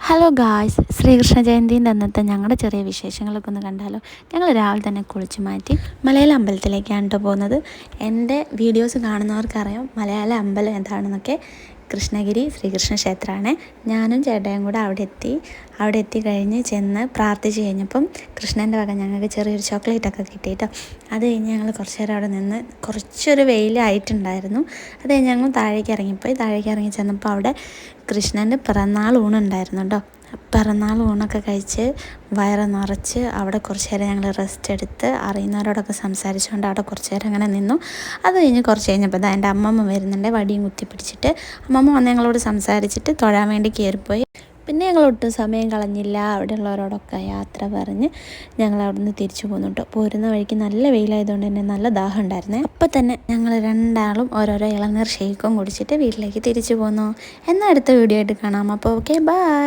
Hello guys, Sreekrishna ജയന്തിൻ്റെ അന്നത്തെ ഞങ്ങളുടെ ചെറിയ വിശേഷങ്ങളൊക്കെ ഒന്ന് കണ്ടാലോ. ഞങ്ങൾ രാവിലെ തന്നെ കുളിച്ച് മാറ്റി മലയാള അമ്പലത്തിലേക്കാണ് കേട്ടോ പോകുന്നത്. എൻ്റെ വീഡിയോസ് കാണുന്നവർക്കറിയാം മലയാള അമ്പലം എന്താണെന്നൊക്കെ. കൃഷ്ണഗിരി ശ്രീകൃഷ്ണ ക്ഷേത്രമാണ്. ഞാനും ചേട്ടയും കൂടെ അവിടെ എത്തി കഴിഞ്ഞ് ചെന്ന് പ്രാർത്ഥിച്ച് കഴിഞ്ഞപ്പം കൃഷ്ണൻ്റെ വക ഞങ്ങൾക്ക് ചെറിയൊരു ചോക്ലേറ്റൊക്കെ കിട്ടി കേട്ടോ. അത് കഴിഞ്ഞ് ഞങ്ങൾ കുറച്ച് നേരം അവിടെ നിന്ന് കുറച്ചൊരു വെയിലായിട്ടുണ്ടായിരുന്നു. അത് കഴിഞ്ഞ് ഞങ്ങൾ താഴേക്ക് ഇറങ്ങി ചെന്നപ്പോൾ അവിടെ കൃഷ്ണൻ്റെ പിറന്നാൾ ഊണുണ്ടായിരുന്നു കേട്ടോ. പിറന്നാൾ ഊണൊക്കെ കഴിച്ച് വയറ് നിറച്ച് അവിടെ കുറച്ച് നേരം ഞങ്ങൾ റെസ്റ്റ് എടുത്ത് അറിയുന്നവരോടൊക്കെ സംസാരിച്ചുകൊണ്ട് അവിടെ കുറച്ച് നേരം അങ്ങനെ നിന്നു. അത് കഴിഞ്ഞ് കുറച്ച് കഴിഞ്ഞപ്പോൾ എൻ്റെ അമ്മമ്മ വരുന്നുണ്ട്, വടിയും കുത്തിപ്പിടിച്ചിട്ട്. അമ്മമ്മ വന്ന് ഞങ്ങളോട് സംസാരിച്ചിട്ട് തൊഴാൻ വേണ്ടി കയറിപ്പോയി. പിന്നെ ഞങ്ങൾ ഒട്ടും സമയം കളഞ്ഞില്ല, അവിടെയുള്ളവരോടൊക്കെ യാത്ര പറഞ്ഞ് ഞങ്ങൾ അവിടെ നിന്ന് തിരിച്ചു പോന്നു കേട്ടോ. പോരുന്ന വഴിക്ക് നല്ല വെയിലായതുകൊണ്ട് തന്നെ നല്ല ദാഹം ഉണ്ടായിരുന്നേ. അപ്പം തന്നെ ഞങ്ങൾ രണ്ടാളും ഓരോരോ ഇളനീർ ഷേക്കും കുടിച്ചിട്ട് വീട്ടിലേക്ക് തിരിച്ചു പോന്നു. എന്നാൽ അടുത്ത വീഡിയോ ആയിട്ട് കാണാം. അപ്പോൾ ഓക്കെ, ബൈ.